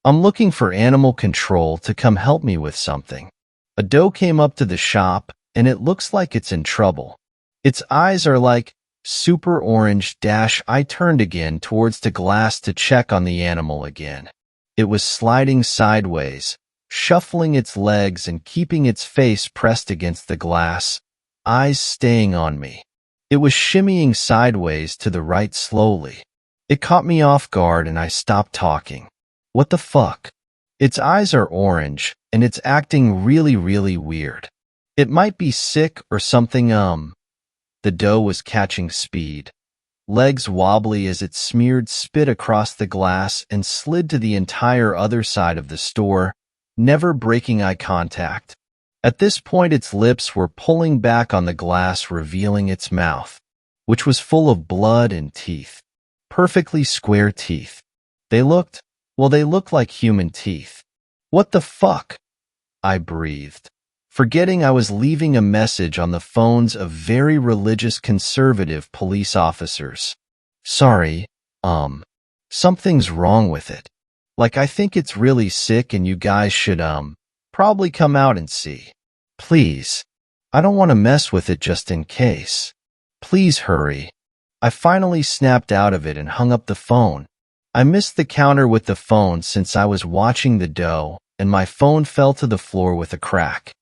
I'm looking for animal control to come help me with something. A doe came up to the shop, and it looks like it's in trouble. Its eyes are like super orange. I turned again towards the glass to check on the animal again. It was sliding sideways, shuffling its legs and keeping its face pressed against the glass, eyes staying on me. It was shimmying sideways to the right slowly. It caught me off guard and I stopped talking. What the fuck? Its eyes are orange, and it's acting really weird. It might be sick or something. The doe was catching speed. Legs wobbly as it smeared spit across the glass and slid to the entire other side of the store, never breaking eye contact. At this point, its lips were pulling back on the glass, revealing its mouth, which was full of blood and teeth. Perfectly square teeth. They looked like human teeth. What the fuck? I breathed, forgetting I was leaving a message on the phones of very religious conservative police officers. Sorry, something's wrong with it. Like, I think it's really sick and you guys should, probably come out and see. Please. I don't want to mess with it just in case. Please hurry. I finally snapped out of it and hung up the phone. I missed the counter with the phone since I was watching the doe, and my phone fell to the floor with a crack.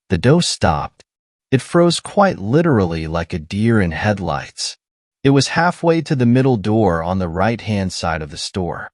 The doe stopped. It froze quite literally like a deer in headlights. It was halfway to the middle door on the right-hand side of the store.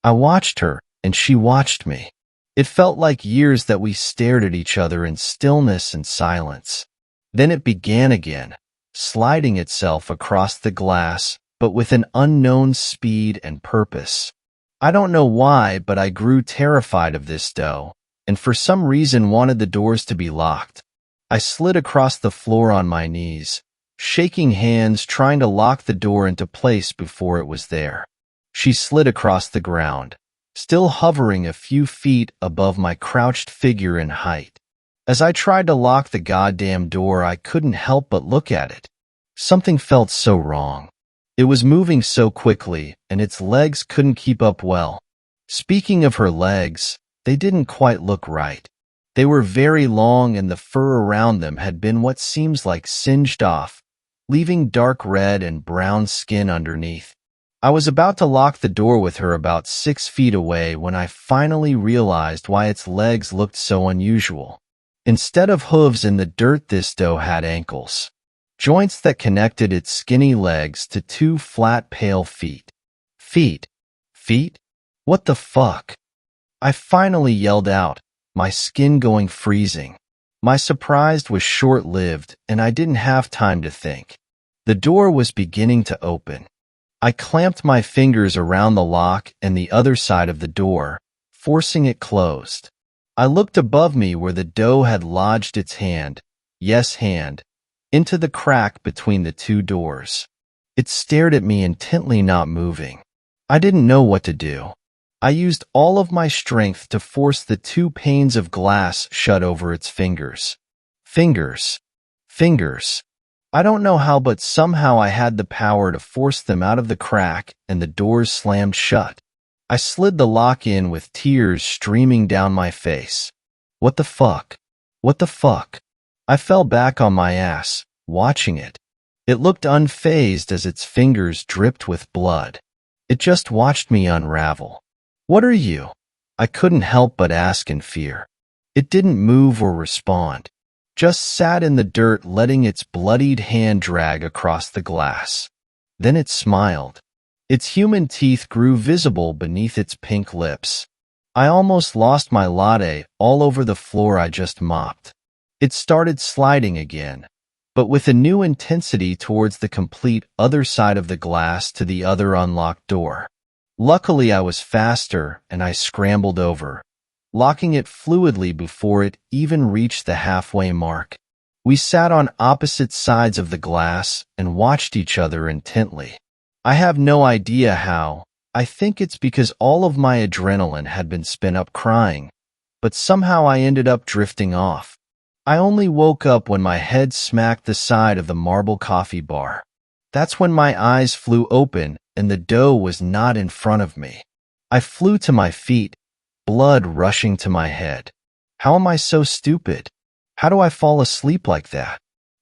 I watched her, and she watched me. It felt like years that we stared at each other in stillness and silence. Then it began again, sliding itself across the glass, but with an unknown speed and purpose. I don't know why, but I grew terrified of this doe, and for some reason wanted the doors to be locked. I slid across the floor on my knees, shaking hands trying to lock the door into place before it was there. She slid across the ground, still hovering a few feet above my crouched figure in height. As I tried to lock the goddamn door, I couldn't help but look at it. Something felt so wrong. It was moving so quickly, and its legs couldn't keep up well. Speaking of her legs, they didn't quite look right. They were very long, and the fur around them had been what seems like singed off, leaving dark red and brown skin underneath. I was about to lock the door with her about 6 feet away when I finally realized why its legs looked so unusual. Instead of hooves in the dirt, this doe had ankles. Joints that connected its skinny legs to 2 flat, pale feet. Feet? What the fuck? I finally yelled out, my skin going freezing. My surprise was short-lived, and I didn't have time to think. The door was beginning to open. I clamped my fingers around the lock and the other side of the door, forcing it closed. I looked above me where the doe had lodged its hand, yes hand, into the crack between the 2 doors. It stared at me intently, not moving. I didn't know what to do. I used all of my strength to force the 2 panes of glass shut over its fingers. Fingers. I don't know how, but somehow I had the power to force them out of the crack, and the doors slammed shut. I slid the lock in with tears streaming down my face. What the fuck? I fell back on my ass, watching it. It looked unfazed as its fingers dripped with blood. It just watched me unravel. What are you? I couldn't help but ask in fear. It didn't move or respond, just sat in the dirt, letting its bloodied hand drag across the glass. Then it smiled. Its human teeth grew visible beneath its pink lips. I almost lost my latte all over the floor I just mopped. It started sliding again, but with a new intensity towards the complete other side of the glass to the other unlocked door. Luckily, I was faster, and I scrambled over, locking it fluidly before it even reached the halfway mark. We sat on opposite sides of the glass and watched each other intently. I have no idea how. I think it's because all of my adrenaline had been spent up crying, but somehow I ended up drifting off. I only woke up when my head smacked the side of the marble coffee bar. That's when my eyes flew open and the doe was not in front of me. I flew to my feet, blood rushing to my head. How am I so stupid? How do I fall asleep like that?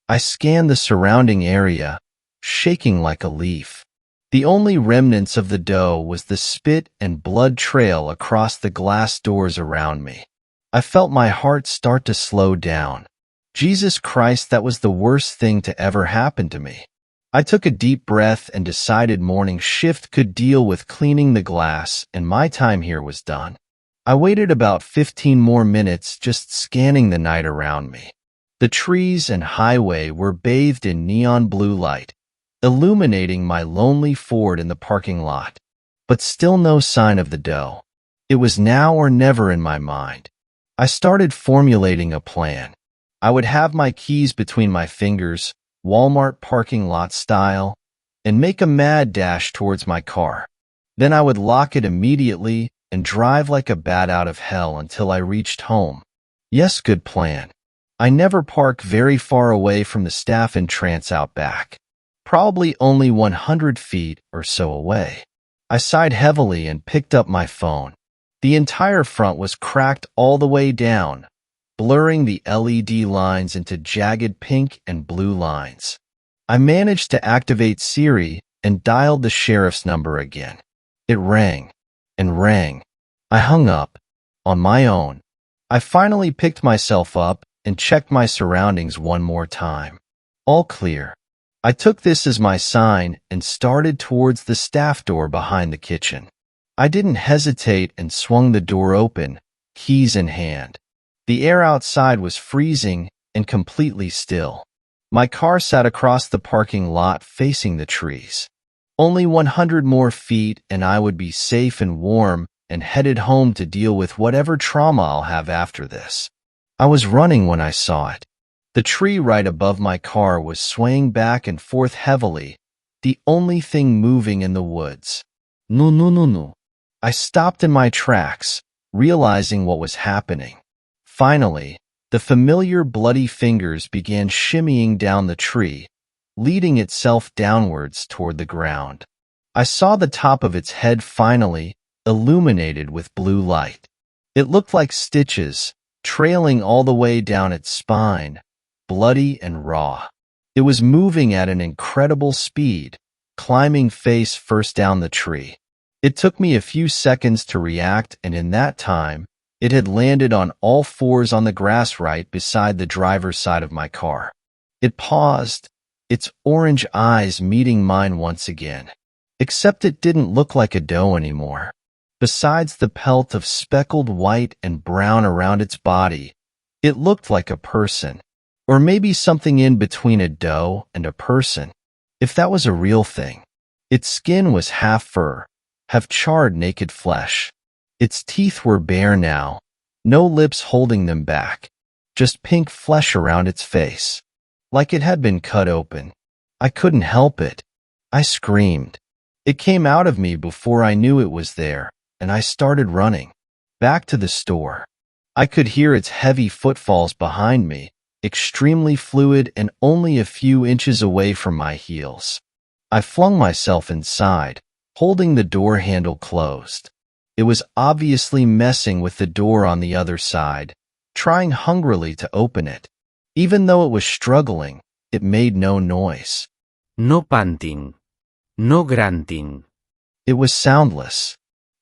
I scanned the surrounding area, shaking like a leaf. The only remnants of the doe was the spit and blood trail across the glass doors around me. I felt my heart start to slow down. Jesus Christ, that was the worst thing to ever happen to me. I took a deep breath and decided morning shift could deal with cleaning the glass, and my time here was done. I waited about 15 more minutes, just scanning the night around me. The trees and highway were bathed in neon blue light, illuminating my lonely Ford in the parking lot. But still no sign of the doe. It was now or never in my mind. I started formulating a plan. I would have my keys between my fingers, Walmart parking lot style, and make a mad dash towards my car. Then I would lock it immediately and drive like a bat out of hell until I reached home. Yes, good plan. I never park very far away from the staff entrance out back. Probably only 100 feet or so away. I sighed heavily and picked up my phone. The entire front was cracked all the way down, blurring the LED lines into jagged pink and blue lines. I managed to activate Siri and dialed the sheriff's number again. It rang and rang. I hung up on my own. I finally picked myself up and checked my surroundings one more time. All clear. I took this as my sign and started towards the staff door behind the kitchen. I didn't hesitate and swung the door open, keys in hand. The air outside was freezing and completely still. My car sat across the parking lot facing the trees. Only 100 more feet and I would be safe and warm and headed home to deal with whatever trauma I'll have after this. I was running when I saw it. The tree right above my car was swaying back and forth heavily, the only thing moving in the woods. No, no, no, no. I stopped in my tracks, realizing what was happening. Finally, the familiar bloody fingers began shimmying down the tree, leading itself downwards toward the ground. I saw the top of its head finally, illuminated with blue light. It looked like stitches, trailing all the way down its spine, bloody and raw. It was moving at an incredible speed, climbing face first down the tree. It took me a few seconds to react, and in that time, it had landed on all fours on the grass right beside the driver's side of my car. It paused, its orange eyes meeting mine once again. Except it didn't look like a doe anymore. Besides the pelt of speckled white and brown around its body, it looked like a person. Or maybe something in between a doe and a person, if that was a real thing. Its skin was half fur, half charred naked flesh. Its teeth were bare now, no lips holding them back, just pink flesh around its face, like it had been cut open. I couldn't help it. I screamed. It came out of me before I knew it was there, and I started running. Back to the store. I could hear its heavy footfalls behind me, extremely fluid and only a few inches away from my heels. I flung myself inside, holding the door handle closed. It was obviously messing with the door on the other side, trying hungrily to open it. Even though it was struggling, it made no noise. No panting. No grunting. It was soundless,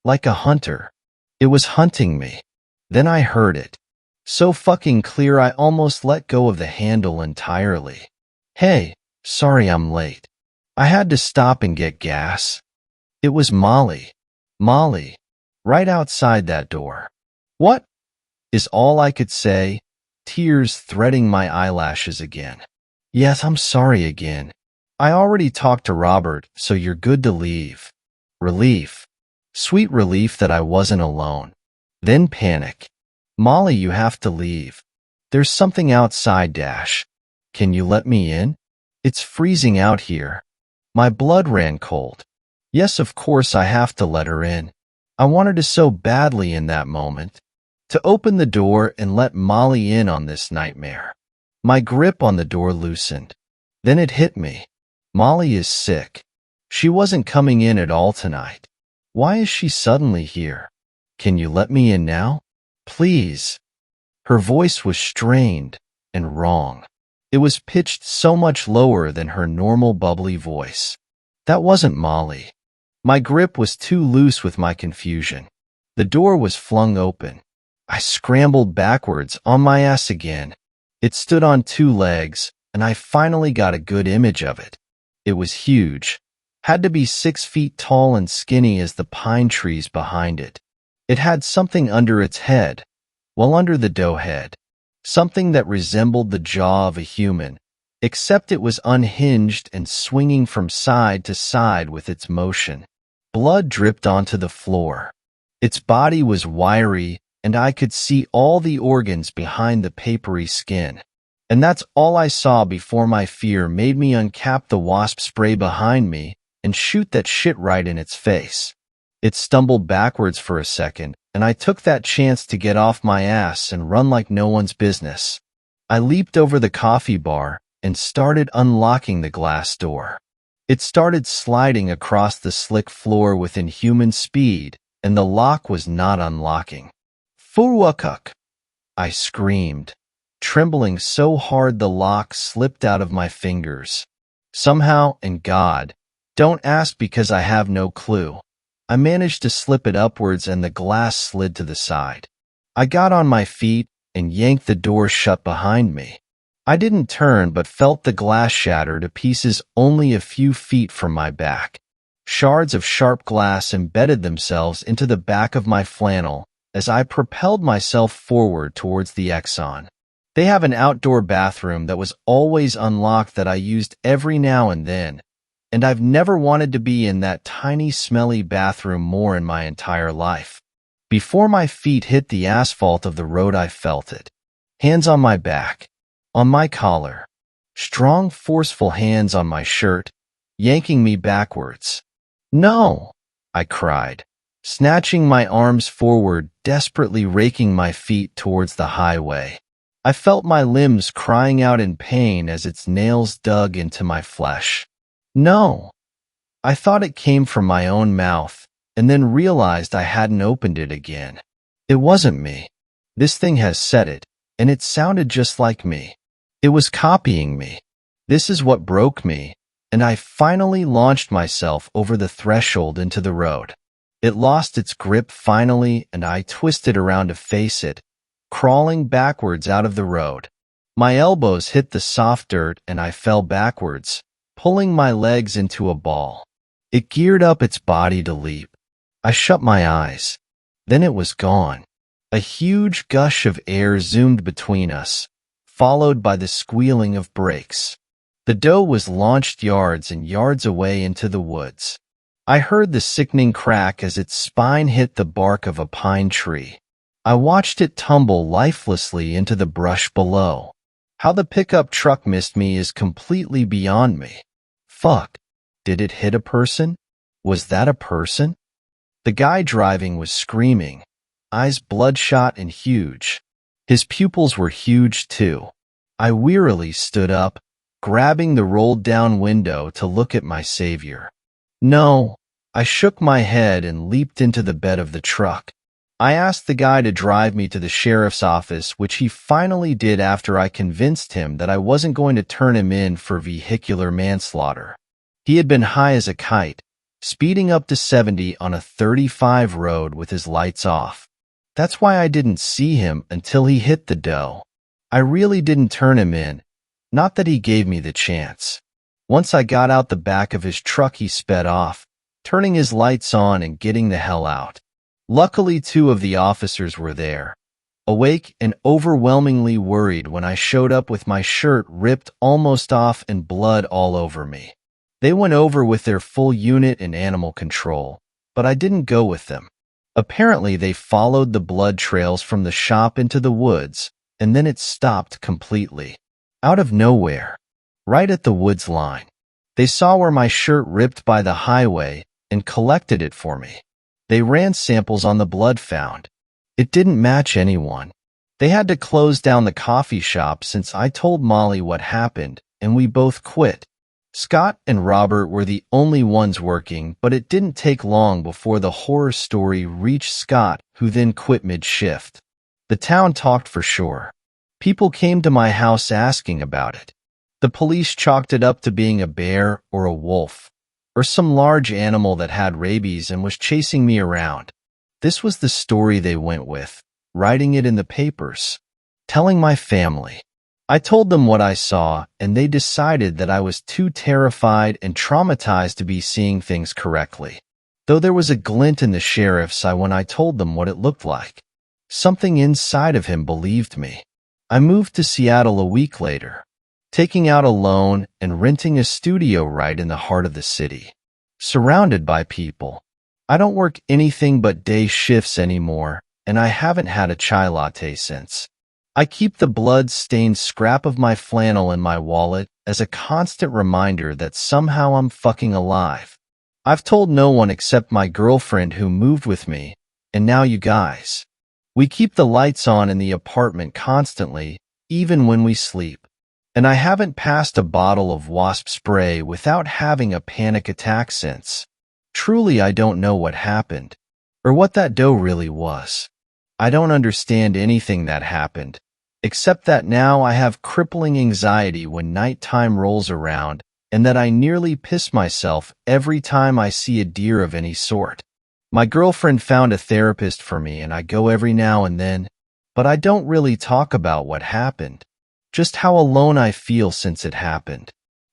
like a hunter. It was hunting me. Then I heard it. So fucking clear I almost let go of the handle entirely. Hey, sorry I'm late. I had to stop and get gas. It was Molly. Molly. Right outside that door. What? Is all I could say, tears threading my eyelashes again. Yes, I'm sorry again. I already talked to Robert, so you're good to leave. Relief. Sweet relief that I wasn't alone. Then panic. Molly, you have to leave. There's something outside, Dash. Can you let me in? It's freezing out here. My blood ran cold. Yes, of course I have to let her in. I wanted to so badly in that moment. To open the door and let Molly in on this nightmare. My grip on the door loosened. Then it hit me. Molly is sick. She wasn't coming in at all tonight. Why is she suddenly here? Can you let me in now? Please. Her voice was strained and wrong. It was pitched so much lower than her normal bubbly voice. That wasn't Molly. My grip was too loose with my confusion. The door was flung open. I scrambled backwards on my ass again. It stood on two legs, and I finally got a good image of it. It was huge. Had to be 6 feet tall and skinny as the pine trees behind it. It had something under its head, well under the doe head. Something that resembled the jaw of a human, except it was unhinged and swinging from side to side with its motion. Blood dripped onto the floor. Its body was wiry, and I could see all the organs behind the papery skin. And that's all I saw before my fear made me uncap the wasp spray behind me and shoot that shit right in its face. It stumbled backwards for a second, and I took that chance to get off my ass and run like no one's business. I leaped over the coffee bar and started unlocking the glass door. It started sliding across the slick floor with inhuman speed, and the lock was not unlocking. Fuwakuk. I screamed, trembling so hard the lock slipped out of my fingers. Somehow, and God, don't ask because I have no clue, I managed to slip it upwards and the glass slid to the side. I got on my feet and yanked the door shut behind me. I didn't turn but felt the glass shatter to pieces only a few feet from my back. Shards of sharp glass embedded themselves into the back of my flannel as I propelled myself forward towards the Exxon. They have an outdoor bathroom that was always unlocked that I used every now and then, and I've never wanted to be in that tiny, smelly bathroom more in my entire life. Before my feet hit the asphalt of the road, I felt it. Hands on my back, on my collar, strong, forceful hands on my shirt, yanking me backwards. No, I cried, snatching my arms forward, desperately raking my feet towards the highway. I felt my limbs crying out in pain as its nails dug into my flesh. No, I thought it came from my own mouth, and then realized I hadn't opened it again. It wasn't me. This thing has said it, and it sounded just like me. It was copying me. This is what broke me, and I finally launched myself over the threshold into the road. It lost its grip finally, and I twisted around to face it, crawling backwards out of the road. My elbows hit the soft dirt and I fell backwards, pulling my legs into a ball. It geared up its body to leap. I shut my eyes. Then it was gone. A huge gush of air zoomed between us, followed by the squealing of brakes. The doe was launched yards and yards away into the woods. I heard the sickening crack as its spine hit the bark of a pine tree. I watched it tumble lifelessly into the brush below. How the pickup truck missed me is completely beyond me. Fuck. Did it hit a person? Was that a person? The guy driving was screaming, eyes bloodshot and huge. His pupils were huge too. I wearily stood up, grabbing the rolled-down window to look at my savior. No, I shook my head and leaped into the bed of the truck. I asked the guy to drive me to the sheriff's office, which he finally did after I convinced him that I wasn't going to turn him in for vehicular manslaughter. He had been high as a kite, speeding up to 70 on a 35 road with his lights off. That's why I didn't see him until he hit the doe. I really didn't turn him in, not that he gave me the chance. Once I got out the back of his truck, he sped off, turning his lights on and getting the hell out. Luckily, 2 of the officers were there, awake and overwhelmingly worried when I showed up with my shirt ripped almost off and blood all over me. They went over with their full unit and animal control, but I didn't go with them. Apparently, they followed the blood trails from the shop into the woods, and then it stopped completely. Out of nowhere, right at the woods line. They saw where my shirt ripped by the highway and collected it for me. They ran samples on the blood found. It didn't match anyone. They had to close down the coffee shop since I told Molly what happened, and we both quit. Scott and Robert were the only ones working, but it didn't take long before the horror story reached Scott, who then quit mid-shift. The town talked for sure. People came to my house asking about it. The police chalked it up to being a bear or a wolf, or some large animal that had rabies and was chasing me around. This was the story they went with, writing it in the papers, telling my family. I told them what I saw, and they decided that I was too terrified and traumatized to be seeing things correctly. Though there was a glint in the sheriff's eye when I told them what it looked like. Something inside of him believed me. I moved to Seattle a week later, taking out a loan and renting a studio right in the heart of the city, surrounded by people. I don't work anything but day shifts anymore, and I haven't had a chai latte since. I keep the blood-stained scrap of my flannel in my wallet as a constant reminder that somehow I'm fucking alive. I've told no one except my girlfriend who moved with me, and now you guys. We keep the lights on in the apartment constantly, even when we sleep. And I haven't passed a bottle of wasp spray without having a panic attack since. Truly, I don't know what happened, or what that doe really was. I don't understand anything that happened, except that now I have crippling anxiety when nighttime rolls around and that I nearly piss myself every time I see a deer of any sort. My girlfriend found a therapist for me and I go every now and then, but I don't really talk about what happened, just how alone I feel since it happened,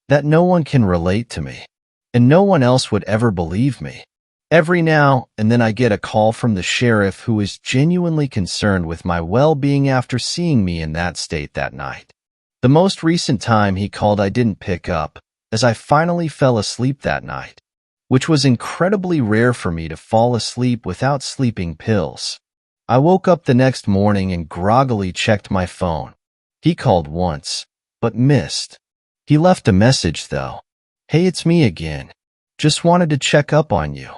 that no one can relate to me, and no one else would ever believe me. Every now and then I get a call from the sheriff who is genuinely concerned with my well-being after seeing me in that state that night. The most recent time he called I didn't pick up, as I finally fell asleep that night, which was incredibly rare for me to fall asleep without sleeping pills. I woke up the next morning and groggily checked my phone. He called once, but missed. He left a message though. "Hey, it's me again. Just wanted to check up on you.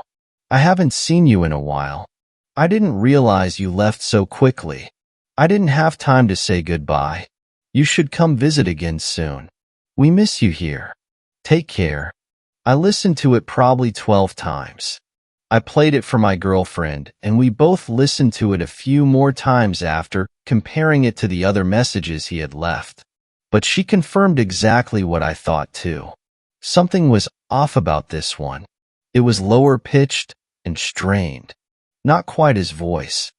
I haven't seen you in a while. I didn't realize you left so quickly. I didn't have time to say goodbye. You should come visit again soon. We miss you here. Take care." I listened to it probably 12 times. I played it for my girlfriend, and we both listened to it a few more times after, comparing it to the other messages he had left. But she confirmed exactly what I thought too. Something was off about this one. It was lower pitched and strained. Not quite his voice,